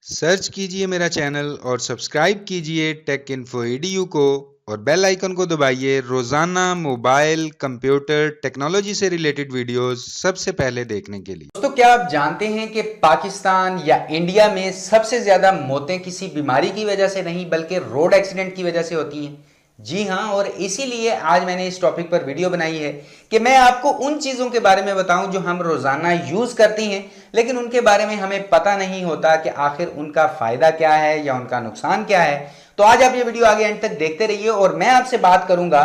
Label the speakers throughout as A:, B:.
A: Search कीजिए मेरा channel और सब्सक्राइब कीजिए टेक इन्फो एडीयू को और बेल आइकन को दबाइए रोजाना मोबाइल कंप्यूटर टेक्नोलॉजी से रिलेटेड वीडियोस सबसे पहले देखने के लिए।
B: दोस्तों, क्या आप जानते हैं कि पाकिस्तान या इंडिया में सबसे ज्यादा मौतें किसी बीमारी की वजह से नहीं बल्कि रोड एक्सीडेंट की वजह से होती हैं? जी हां, और इसीलिए आज मैंने इस टॉपिक पर वीडियो बनाई है कि मैं आपको उन चीजों के बारे में बताऊं जो हम रोजाना यूज करते हैं लेकिन उनके बारे में हमें पता नहीं होता कि आखिर उनका फायदा क्या है या उनका नुकसान क्या है। तो आज आप ये वीडियो आगे एंड तक देखते रहिए और मैं आपसे बात करूंगा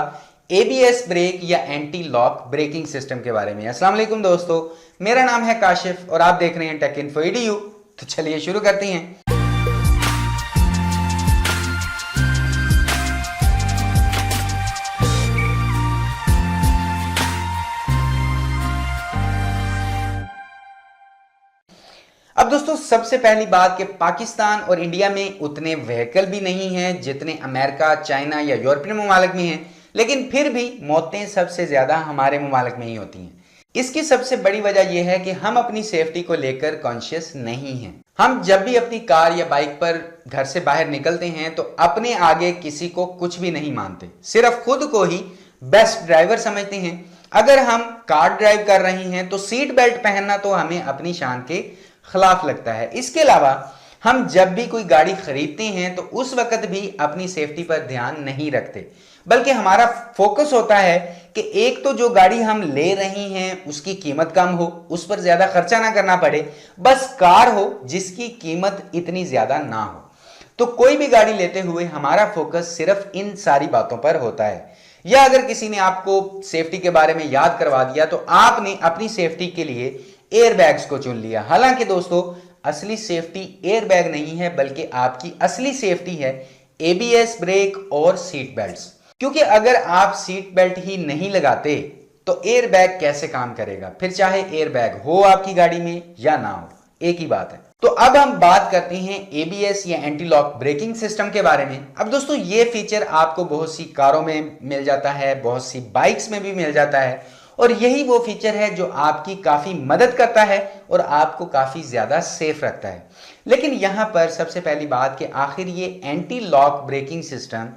B: एबीएस ब्रेक या एंटी लॉक ब्रेकिंग सिस्टम के बारे में। अस्सलाम वालेकुम दोस्तों, मेरा नाम है काशिफ और आप देख रहे हैं टेक इन्फो एडीयू। तो चलिए शुरू करते हैं। अब दोस्तों, सबसे पहली बात कि पाकिस्तान और इंडिया में उतने व्हीकल भी नहीं हैं जितने अमेरिका, चाइना या यूरोपियन ममालिक में हैं, लेकिन फिर भी मौतें सबसे ज्यादा हमारे ममालिक में ही होती हैं। इसकी सबसे बड़ी वजह यह है कि हम अपनी सेफ्टी को लेकर कॉन्शियस नहीं हैं। हम जब भी अपनी कार या बाइक पर घर से बाहर निकलते हैं तो अपने आगे किसी को कुछ भी नहीं मानते, सिर्फ खुद को ही बेस्ट ड्राइवर समझते हैं। अगर हम कार ड्राइव कर रहे हैं तो सीट बेल्ट पहनना तो हमें अपनी शान के खिलाफ लगता है। इसके अलावा हम जब भी कोई गाड़ी खरीदते हैं तो उस वक्त भी अपनी सेफ्टी पर ध्यान नहीं रखते, बल्कि हमारा फोकस होता है कि एक तो जो गाड़ी हम ले रहे हैं उसकी कीमत कम हो, उस पर ज्यादा खर्चा ना करना पड़े, बस कार हो जिसकी कीमत इतनी ज्यादा ना हो। तो कोई भी गाड़ी लेते हुए हमारा फोकस सिर्फ इन सारी बातों पर होता है। या अगर किसी ने आपको सेफ्टी के बारे में याद करवा दिया तो आपने अपनी सेफ्टी के लिए एयरबैग्स को चुन लिया। हालांकि दोस्तों, असली सेफ्टी एयरबैग नहीं है बल्कि आपकी असली सेफ्टी है एबीएस ब्रेक और सीट बेल्ट्स। क्योंकि अगर आप सीट बेल्ट ही नहीं लगाते तो एयरबैग कैसे काम करेगा, फिर चाहे एयरबैग हो आपकी गाड़ी में या ना हो, एक ही बात है। तो अब हम बात करते हैं एबीएस या एंटी लॉक ब्रेकिंग सिस्टम के बारे में। अब दोस्तों, ये फीचर आपको बहुत सी कारों में मिल जाता है, बहुत सी बाइक्स में भी मिल जाता है और यही वो फीचर है जो आपकी काफी मदद करता है और आपको काफी ज्यादा सेफ रखता है। लेकिन यहां पर सबसे पहली बात कि आखिर ये एंटी लॉक ब्रेकिंग सिस्टम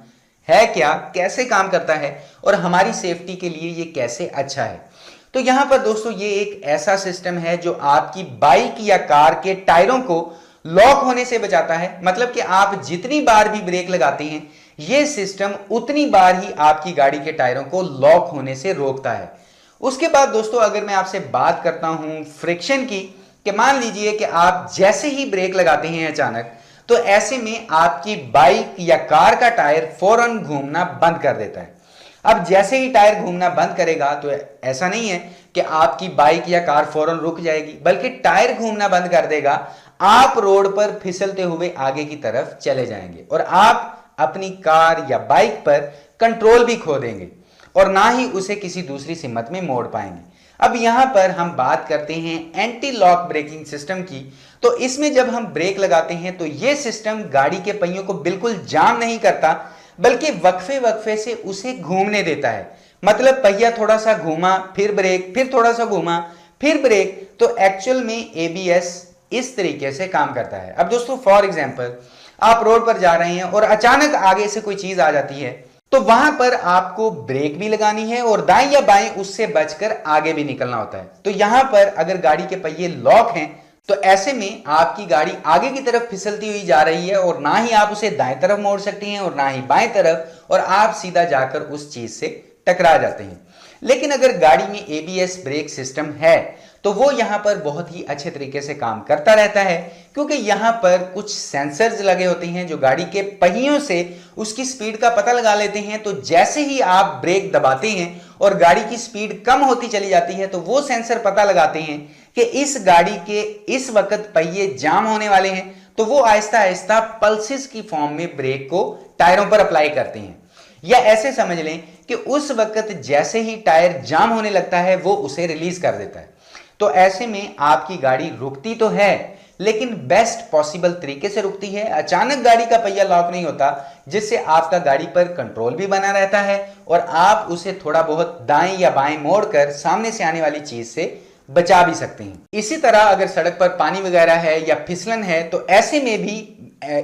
B: है क्या, कैसे काम करता है और हमारी सेफ्टी के लिए ये कैसे अच्छा है। तो यहां पर दोस्तों, ये एक ऐसा सिस्टम है जो आपकी बाइक या कार के टायरों को लॉक होने से बचाता है। मतलब कि आप जितनी बार भी ब्रेक लगाते हैं ये सिस्टम उतनी बार ही आपकी गाड़ी के टायरों को लॉक होने से रोकता है। उसके बाद दोस्तों, अगर मैं आपसे बात करता हूं फ्रिक्शन की, कि मान लीजिए कि आप जैसे ही ब्रेक लगाते हैं अचानक, तो ऐसे में आपकी बाइक या कार का टायर फौरन घूमना बंद कर देता है। अब जैसे ही टायर घूमना बंद करेगा तो ऐसा नहीं है कि आपकी बाइक या कार फौरन रुक जाएगी, बल्कि टायर घूमना बंद कर देगा, आप रोड पर फिसलते हुए आगे की तरफ चले जाएंगे और आप अपनी कार या बाइक पर कंट्रोल भी खो देंगे और ना ही उसे किसी दूसरी सिमत में मोड़ पाएंगे। अब यहां पर हम बात करते हैं एंटी लॉक ब्रेकिंग सिस्टम की। तो इसमें जब हम ब्रेक लगाते हैं तो यह सिस्टम गाड़ी के पहियों को बिल्कुल जाम नहीं करता, बल्कि वक्फे वक्फे से उसे घूमने देता है। मतलब पहिया थोड़ा सा घूमा, फिर ब्रेक, फिर थोड़ा सा घूमा, फिर ब्रेक। तो एक्चुअल में एबीएस इस तरीके से काम करता है। अब दोस्तों, फॉर एग्जाम्पल, आप रोड पर जा रहे हैं और अचानक आगे से कोई चीज आ जाती है, तो वहां पर आपको ब्रेक भी लगानी है और दाएं या बाएं उससे बचकर आगे भी निकलना होता है। तो यहां पर अगर गाड़ी के पहिए लॉक हैं तो ऐसे में आपकी गाड़ी आगे की तरफ फिसलती हुई जा रही है और ना ही आप उसे दाएं तरफ मोड़ सकती हैं और ना ही बाएं तरफ, और आप सीधा जाकर उस चीज से टकरा जाते हैं। लेकिन अगर गाड़ी में एबीएस ब्रेक सिस्टम है तो वो यहां पर बहुत ही अच्छे तरीके से काम करता रहता है, क्योंकि यहां पर कुछ सेंसर्स लगे होते हैं जो गाड़ी के पहियों से उसकी स्पीड का पता लगा लेते हैं। तो जैसे ही आप ब्रेक दबाते हैं और गाड़ी की स्पीड कम होती चली जाती है तो वो सेंसर पता लगाते हैं कि इस गाड़ी के इस वक्त पहिए जाम होने वाले हैं, तो वो आहिस्ता आहिस्ता पल्सेस की फॉर्म में ब्रेक को टायरों पर अप्लाई करते हैं। या ऐसे समझ लें कि उस वक्त जैसे ही टायर जाम होने लगता है वो उसे रिलीज कर देता है। तो ऐसे में आपकी गाड़ी रुकती तो है लेकिन बेस्ट पॉसिबल तरीके से रुकती है। अचानक गाड़ी का पहिया लॉक नहीं होता, जिससे आपका गाड़ी पर कंट्रोल भी बना रहता है और आप उसे थोड़ा बहुत दाएं या बाएं मोड़कर सामने से आने वाली चीज से बचा भी सकते हैं। इसी तरह अगर सड़क पर पानी वगैरह है या फिसलन है तो ऐसे में भी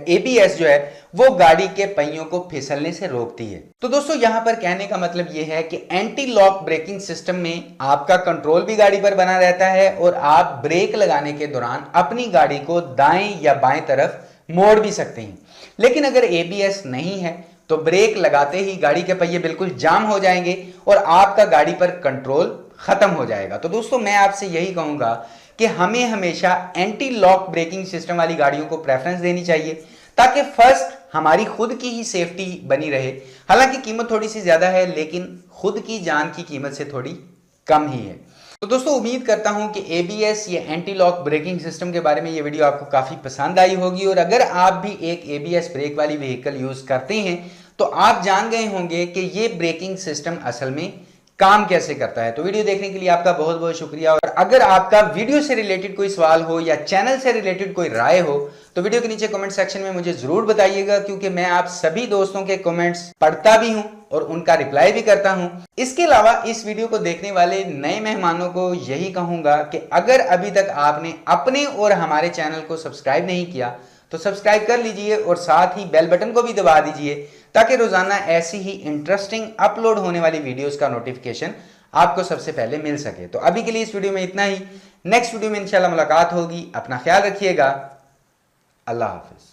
B: एबीएस जो है वो गाड़ी के पहियों को फिसलने से रोकती है। तो दोस्तों यहां पर कहने का मतलब यह है कि एंटी लॉक ब्रेकिंग सिस्टम में आपका कंट्रोल भी गाड़ी पर बना रहता है और आप ब्रेक लगाने के दौरान अपनी गाड़ी को दाएं या बाएं तरफ मोड़ भी सकते हैं। लेकिन अगर एबीएस नहीं है तो ब्रेक लगाते ही गाड़ी के पहिए बिल्कुल जाम हो जाएंगे और आपका गाड़ी पर कंट्रोल खत्म हो जाएगा। तो दोस्तों मैं आपसे यही कहूंगा कि हमें हमेशा एंटी लॉक ब्रेकिंग सिस्टम वाली गाड़ियों को प्रेफरेंस देनी चाहिए ताकि फर्स्ट हमारी खुद की ही सेफ्टी बनी रहे। हालांकि कीमत थोड़ी सी ज्यादा है लेकिन खुद की जान की कीमत से थोड़ी कम ही है। तो दोस्तों उम्मीद करता हूं कि एबीएस या एंटी लॉक ब्रेकिंग सिस्टम के बारे में ये वीडियो आपको काफी पसंद आई होगी और अगर आप भी एक एबीएस ब्रेक वाली व्हीकल यूज करते हैं तो आप जान गए होंगे कि ये ब्रेकिंग सिस्टम असल में काम कैसे करता है। तो वीडियो देखने के लिए आपका बहुत बहुत शुक्रिया और अगर आपका वीडियो से रिलेटेड कोई सवाल हो या चैनल से रिलेटेड कोई राय हो तो वीडियो के नीचे कमेंट सेक्शन में मुझे जरूर बताइएगा, क्योंकि मैं आप सभी दोस्तों के कमेंट्स पढ़ता भी हूं और उनका रिप्लाई भी करता हूं। इसके अलावा इस वीडियो को देखने वाले नए मेहमानों को यही कहूंगा कि अगर अभी तक आपने अपने और हमारे चैनल को सब्सक्राइब नहीं किया तो सब्सक्राइब कर लीजिए और साथ ही बेल बटन को भी दबा दीजिए ताकि रोजाना ऐसी ही इंटरेस्टिंग अपलोड होने वाली वीडियोस का नोटिफिकेशन आपको सबसे पहले मिल सके। तो अभी के लिए इस वीडियो में इतना ही। नेक्स्ट वीडियो में इंशाल्लाह मुलाकात होगी। अपना ख्याल रखिएगा। अल्लाह हाफिज।